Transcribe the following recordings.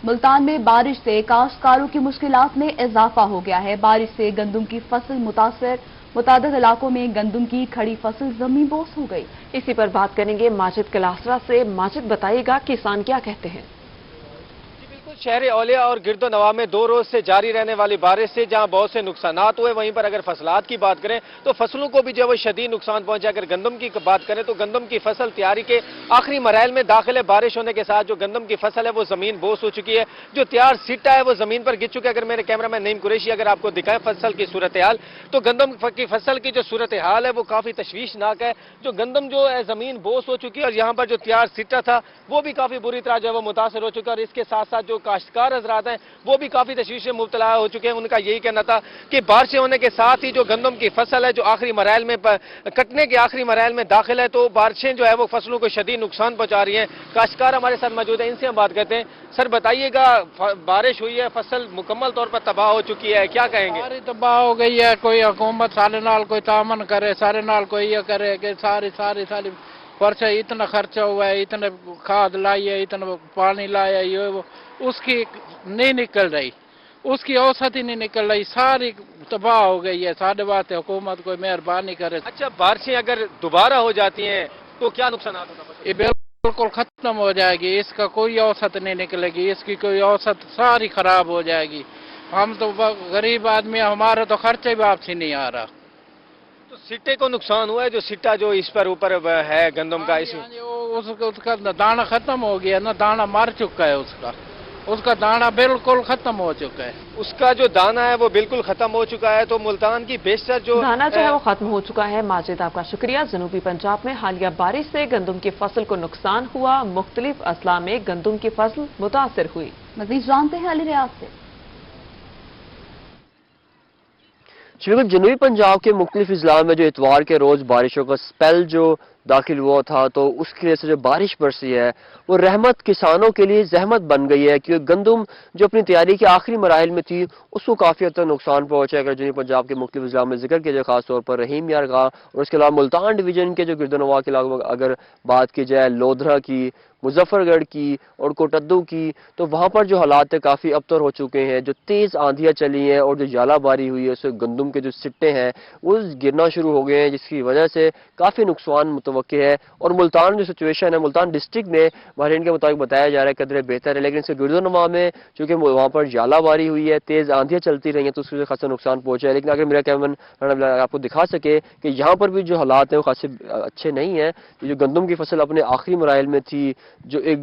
ملتان میں بارش سے کاشتکاروں کی مشکلات میں اضافہ ہو گیا ہے۔ بارش سے گندم کی فصل متاثر، متعدد علاقوں میں گندم کی کھڑی فصل زمین بوس ہو گئی۔ اسی پر بات کریں گے ماجد کلاسرا سے۔ ماجد بتائیے گا کسان کیا کہتے ہیں؟ شہر اولیا اور گرد و نواح میں 2 روز سے جاری رہنے والی بارش سے جہاں بہت سے نقصانات ہوئے، وہیں پر اگر فصلات کی بات کریں تو فصلوں کو بھی جو وہ شدید نقصان پہنچا۔ اگر گندم کی بات کریں تو گندم کی فصل تیاری کے آخری مراحل میں داخل ہے۔ بارش ہونے کے ساتھ جو گندم کی فصل ہے وہ زمین بوس ہو چکی ہے، جو تیار سٹا ہے وہ زمین پر گر چکا ہے۔ اگر میرے کیمرہ مین نعیم قریشی اگر آپ کو دکھائے فصل کی صورتحال، تو گندم کی فصل کی جو صورتحال ہے وہ کافی تشویشناک ہے۔ جو گندم جو ہے زمین بوس ہو چکی ہے اور یہاں پر جو تیار سٹا تھا وہ بھی کافی بری طرح جو ہے وہ متاثر ہو چکا ہے، اور اس کے ساتھ ساتھ جو کاشتکار حضرات ہیں وہ بھی کافی تشویش میں مبتلا ہو چکے ہیں۔ ان کا یہی کہنا تھا کہ بارشیں ہونے کے ساتھ ہی جو گندم کی فصل ہے جو آخری مراحل میں کٹنے کے آخری مراحل میں داخل ہے، تو بارشیں جو ہے وہ فصلوں کو شدید نقصان پہنچا رہی ہیں۔ کاشتکار ہمارے ساتھ موجود ہیں، ان سے ہم بات کرتے ہیں۔ سر بتائیے گا، بارش ہوئی ہے، فصل مکمل طور پر تباہ ہو چکی ہے، کیا کہیں گے؟ ساری تباہ ہو گئی ہے۔ کوئی حکومت سارے نال کوئی تعاون کرے، سارے نال کوئی یہ کرے کہ ساری پرچہ اتنا خرچہ ہوا ہے، اتنا کھاد لائی ہے، اتنا پانی لایا، یہ وہ اس کی نہیں نکل رہی، اس کی اوسط ہی نہیں نکل رہی، ساری تباہ ہو گئی ہے۔ سارے بات حکومت کوئی مہربانی کرے۔ اچھا، بارشیں اگر دوبارہ ہو جاتی ہیں تو کیا نقصانات ہوگا؟ یہ بالکل ختم ہو جائے گی، اس کا کوئی اوسط نہیں نکلے گی، اس کی کوئی اوسط ساری خراب ہو جائے گی۔ ہم تو غریب آدمی، ہمارا تو خرچہ بھی واپسی نہیں آ رہا۔ تو سٹے کو نقصان ہوا ہے، جو سٹا جو اس پر اوپر ہے گندم کا، اس کا دانا ختم ہو گیا نا، دانا مر چکا ہے، اس کا دانا بالکل ختم ہو چکا ہے۔ اس کا جو دانا ہے وہ بالکل ختم ہو چکا ہے۔ تو ملتان کی بیشتر جو دانا جو ہے وہ ختم ہو چکا ہے۔ ماجد آپ کا شکریہ۔ جنوبی پنجاب میں حالیہ بارش سے گندم کی فصل کو نقصان ہوا، مختلف اضلاع میں گندم کی فصل متاثر ہوئی۔ مزید جانتے ہیں علی ریاض سے۔ جنوبی پنجاب کے مختلف اضلاع میں جو اتوار کے روز بارشوں کا سپیل جو داخل ہوا تھا، تو اس کی وجہ سے جو بارش برسی ہے وہ رحمت کسانوں کے لیے زحمت بن گئی ہے، کیونکہ گندم جو اپنی تیاری کے آخری مراحل میں تھی اس کو کافی حد تک نقصان پہنچا ہے۔ اگر جنوبی پنجاب کے مختلف اضلاع میں ذکر کیا جائے، خاص طور پر رحیم یار گاہ اور اس کے علاوہ ملتان ڈویژن کے جو گرد و نواح کے علاقوں میں اگر بات کی جائے، لودھرا کی، مظفر گڑھ کی اور کوٹدو کی، تو وہاں پر جو حالات کافی ابتر ہو چکے ہیں۔ جو تیز آندھیاں چلی ہیں اور جو ژالہ باری ہوئی ہے، اس سے گندم کے جو سٹے ہیں وہ گرنا شروع ہو گئے ہیں، جس کی وجہ سے کافی نقصان متوقع ہے۔ اور ملتان جو سچویشن ہے، ملتان ڈسٹرکٹ میں ماہرین کے مطابق بتایا جا رہا ہے قدرے بہتر ہے، لیکن اس سے گرد و نواح میں چونکہ وہاں پر ژالہ باری ہوئی ہے، تیز آندھیاں چلتی رہی ہیں، تو اس سے خاصا نقصان پہنچا ہے۔ لیکن اگر میرا کیمرہ آپ کو دکھا سکے کہ یہاں پر بھی جو حالات ہیں وہ خاصے اچھے نہیں ہیں۔ جو گندم کی فصل اپنے آخری مراحل میں تھی، جو ایک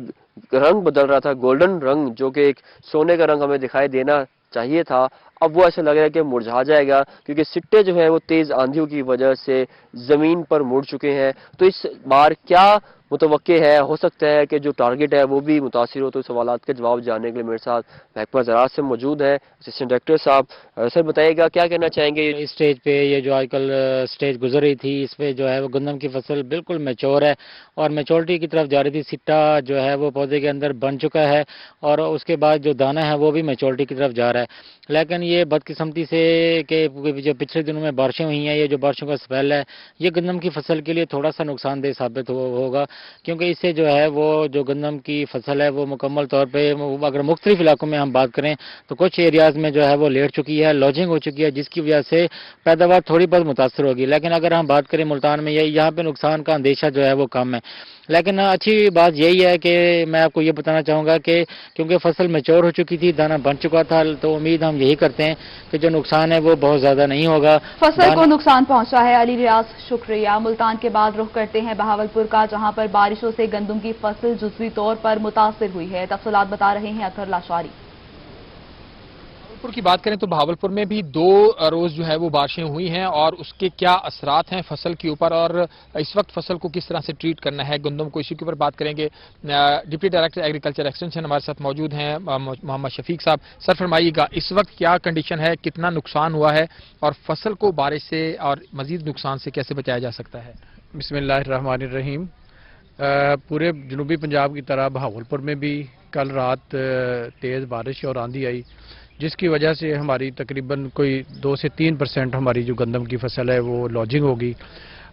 رنگ بدل رہا تھا، گولڈن رنگ، جو کہ ایک سونے کا رنگ ہمیں دکھائی دینا چاہیے تھا، اب وہ ایسا لگ رہا ہے کہ مرجھا جائے گا، کیونکہ سٹے جو ہیں وہ تیز آندھیوں کی وجہ سے زمین پر مڑ چکے ہیں۔ تو اس بار کیا متوقع ہے، ہو سکتا ہے کہ جو ٹارگٹ ہے وہ بھی متاثر ہو، تو سوالات کے جواب جاننے کے لیے میرے ساتھ محکمہ زراعت سے موجود ہے اسسٹنٹ ڈائریکٹر صاحب۔ سر بتائیے گا کیا کہنا چاہیں گے؟ اس سٹیج پہ یہ جو آج کل سٹیج گزر رہی تھی، اس پہ جو ہے وہ گندم کی فصل بالکل میچور ہے اور میچورٹی کی طرف جا رہی تھی۔ سٹا جو ہے وہ پودے کے اندر بن چکا ہے اور اس کے بعد جو دانہ ہے وہ بھی میچورٹی کی طرف جا رہا ہے۔ لیکن یہ بدقسمتی سے کہ جو پچھلے دنوں میں بارشیں ہوئی ہیں، یہ جو بارشوں کا سپیل ہے، یہ گندم کی فصل کے لیے تھوڑا سا نقصان دہ ثابت ہوگا، کیونکہ اس سے جو ہے وہ جو گندم کی فصل ہے وہ مکمل طور پہ اگر مختلف علاقوں میں ہم بات کریں تو کچھ ایریاز میں جو ہے وہ لیٹ چکی ہے، لوجنگ ہو چکی ہے، جس کی وجہ سے پیداوار تھوڑی بہت متاثر ہوگی۔ لیکن اگر ہم بات کریں ملتان میں، یہاں پہ نقصان کا اندیشہ جو ہے وہ کم ہے۔ لیکن اچھی بات یہی ہے کہ میں آپ کو یہ بتانا چاہوں گا کہ کیونکہ فصل میچور ہو چکی تھی، دانہ بن چکا تھا، تو امید ہم یہی کرتے ہیں کہ جو نقصان ہے وہ بہت زیادہ نہیں ہوگا۔ فصل کو نقصان پہنچا ہے۔ علی ریاض شکریہ۔ ملتان کے بعد رخ کرتے ہیں بہاولپور کا، جہاں پر بارشوں سے گندم کی فصل جزوی طور پر متاثر ہوئی ہے۔ تفصیلات بتا رہے ہیں اطہر لاشاری۔ بہاولپور کی بات کریں تو بہاولپور میں بھی 2 روز جو ہے وہ بارشیں ہوئی ہیں اور اس کے کیا اثرات ہیں فصل کے اوپر اور اس وقت فصل کو کس طرح سے ٹریٹ کرنا ہے گندم کو، اسی کے اوپر بات کریں گے۔ ڈپٹی ڈائریکٹر ایگریکلچر ایکسٹینشن ہمارے ساتھ موجود ہیں محمد شفیق صاحب۔ سر فرمائیے گا اس وقت کیا کنڈیشن ہے، کتنا نقصان ہوا ہے اور فصل کو بارش سے اور مزید نقصان سے کیسے بچایا جا سکتا ہے؟ بسم اللہ الرحمن الرحیم۔ پورے جنوبی پنجاب کی طرح بہاولپور میں بھی کل رات تیز بارش اور آندھی آئی، جس کی وجہ سے ہماری تقریباً کوئی 2 سے 3% ہماری جو گندم کی فصل ہے وہ لوجنگ ہوگی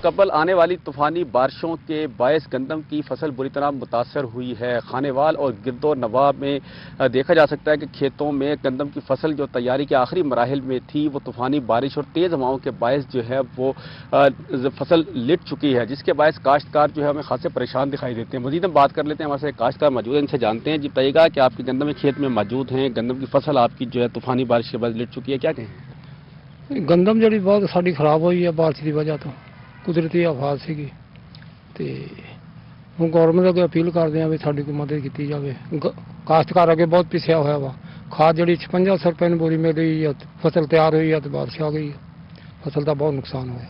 قبل آنے والی طوفانی بارشوں کے باعث گندم کی فصل بری طرح متاثر ہوئی ہے۔ خانیوال اور گرد و نواح میں دیکھا جا سکتا ہے کہ کھیتوں میں گندم کی فصل جو تیاری کے آخری مراحل میں تھی وہ طوفانی بارش اور تیز ہواؤں کے باعث جو ہے وہ فصل لٹ چکی ہے، جس کے باعث کاشتکار جو ہے ہمیں خاصے پریشان دکھائی دیتے ہیں۔ مزید ہم بات کر لیتے ہیں، ہمارے ساتھ کاشتکار موجود ہیں، ان سے جانتے ہیں۔ جی بتائیے گا کہ آپ کے گندم کھیت میں موجود ہیں، گندم کی فصل آپ کی جو ہے طوفانی بارش کے باعث لٹ چکی ہے، کیا کہیں؟ گندم جڑی بہت ساری خراب ہوئی ہے بارش کی وجہ تو قدرتی آفات سی ہوں گورنمنٹ اگے اپیل کرتے ہیں بھی ساری کوئی مدد کی جائے۔ کاشتکار اگے بہت پسیا ہوا وا، کھاد جڑی 55 روپے بوری مل رہی ہے، فصل تیار ہوئی ہے تو بارش آ گئی ہے، فصل کا بہت نقصان ہوا۔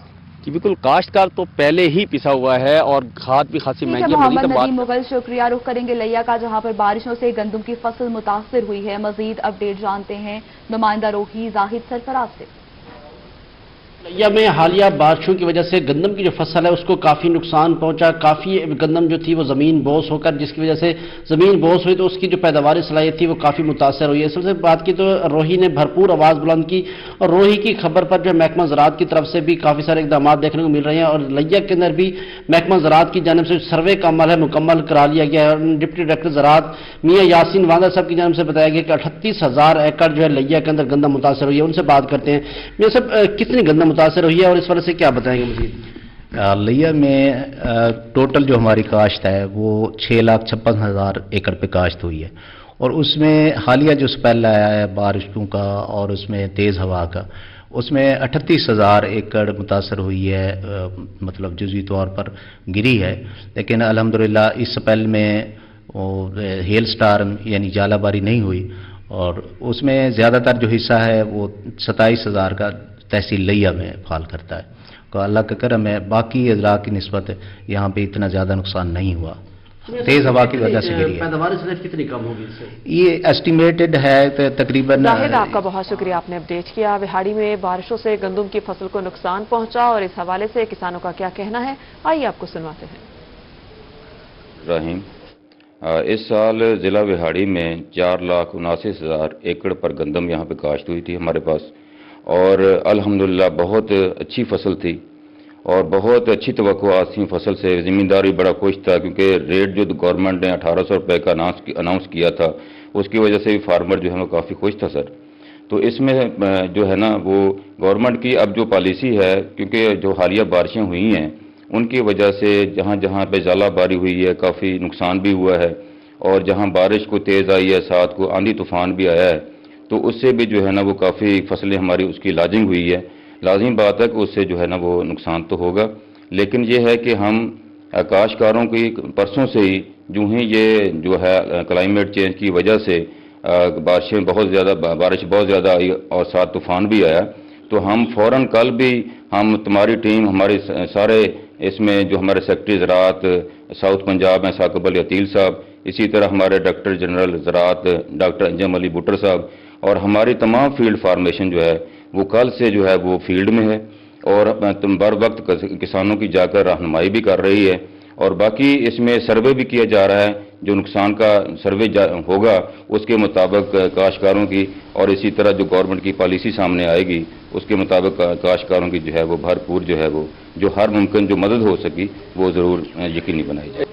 جی بالکل، کاشتکار تو پہلے ہی پسا ہوا ہے اور کھاد بھی خاصی مہنگی ہے۔ محمد ندیم مغل شکریہ، رخ کریں گے لیا کا، جہاں پر بارشوں سے گندم کی فصل متاثر ہوئی ہے۔ مزید اپڈیٹ جانتے ہیں نمائندہ روحی زاہد سرفراز سے۔ لیا میں حالیہ بارشوں کی وجہ سے گندم کی جو فصل ہے اس کو کافی نقصان پہنچا، کافی گندم جو تھی وہ زمین بوس ہو کر، جس کی وجہ سے زمین بوس ہوئی تو اس کی جو پیداواری صلاحیت تھی وہ کافی متاثر ہوئی ہے۔ سب سے بات کی تو روہی نے بھرپور آواز بلند کی اور روہی کی خبر پر جو محکمہ زراعت کی طرف سے بھی کافی سارے اقدامات دیکھنے کو مل رہے ہیں، اور لیا کے اندر بھی محکمہ زراعت کی جانب سے سروے کا عمل ہے مکمل کرا لیا گیا ہے۔ ڈپٹی ڈائریکٹر زراعت میاں یاسین واندہ صاحب کی جانب سے بتایا گیا کہ 38,000 ایکڑ جو ہے لیا کے اندر گندم متاثر ہوئی ہے۔ ان سے بات کرتے ہیں، میاں صاحب کتنی گندم متاثر ہوئی ہے اور اس وجہ سے کیا بتائیں گے مزید؟ لیا میں ٹوٹل جو ہماری کاشت ہے وہ 6,56,000 ایکڑ پہ کاشت ہوئی ہے، اور اس میں حالیہ جو سپیل آیا ہے بارشوں کا اور اس میں تیز ہوا کا، اس میں 38,000 ایکڑ متاثر ہوئی ہے، مطلب جزوی طور پر گری ہے، لیکن الحمدللہ اس سپیل میں ہیل سٹارم یعنی جالہ باری نہیں ہوئی، اور اس میں زیادہ تر جو حصہ ہے وہ 27,000 کا تحصیل لیا میں فال کرتا ہے۔ تو اللہ کا کرم ہے، باقی اضلاع کی نسبت یہاں پہ اتنا زیادہ نقصان نہیں ہوا، تیز ہوا کی وجہ سے گری ہے۔ پیداوار صلاحیت کتنی کم ہوگی اس سے؟ یہ ایسٹیمیٹڈ ہے تقریباً۔ زاہد آپ کا بہت شکریہ، آپ نے اپڈیٹ کیا۔ وہاڑی میں بارشوں سے گندم کی فصل کو نقصان پہنچا اور اس حوالے سے کسانوں کا کیا کہنا ہے، آئیے آپ کو سنواتے ہیں۔ رحیم، اس سال ضلع وہاڑی میں 4,79,000 ایکڑ پر گندم یہاں پہ کاشت ہوئی تھی ہمارے پاس، اور الحمدللہ بہت اچھی فصل تھی اور بہت اچھی توقعات تھیں فصل سے۔ زمیندار بھی بڑا خوش تھا کیونکہ ریٹ جو گورنمنٹ نے 1,800 روپے کا اناؤنس کیا تھا اس کی وجہ سے بھی فارمر جو ہے وہ کافی خوش تھا سر۔ تو اس میں جو ہے نا وہ گورنمنٹ کی اب جو پالیسی ہے، کیونکہ جو حالیہ بارشیں ہوئی ہیں ان کی وجہ سے جہاں جہاں پہ ژالہ باری ہوئی ہے کافی نقصان بھی ہوا ہے، اور جہاں بارش کو تیز آئی ہے ساتھ کو آندھی طوفان بھی آیا ہے تو اس سے بھی جو ہے نا وہ کافی فصلیں ہماری اس کی لاجنگ ہوئی ہے۔ لازمی بات ہے کہ اس سے جو ہے نا وہ نقصان تو ہوگا، لیکن یہ ہے کہ ہم کاشتکاروں کی پرسوں سے ہی جو ہی یہ جو ہے کلائمیٹ چینج کی وجہ سے بارش بہت زیادہ آئی اور ساتھ طوفان بھی آیا، تو ہم فوراً کل بھی تمہاری ٹیم ہمارے سارے اس میں جو ہمارے سیکرٹری زراعت ساؤتھ پنجاب ہیں ثاقب علی عتیل صاحب، اسی طرح ہمارے ڈائریکٹر جنرل زراعت ڈاکٹر انجم علی بٹر صاحب، اور ہماری تمام فیلڈ فارمیشن جو ہے وہ کل سے جو ہے وہ فیلڈ میں ہے اور بر وقت کسانوں کی جا کر رہنمائی بھی کر رہی ہے، اور باقی اس میں سروے بھی کیا جا رہا ہے، جو نقصان کا سروے ہوگا اس کے مطابق کاشتکاروں کی، اور اسی طرح جو گورنمنٹ کی پالیسی سامنے آئے گی اس کے مطابق کاشتکاروں کی جو ہے وہ بھرپور جو ہے وہ جو ہر ممکن جو مدد ہو سکی وہ ضرور یقینی بنائی جائے۔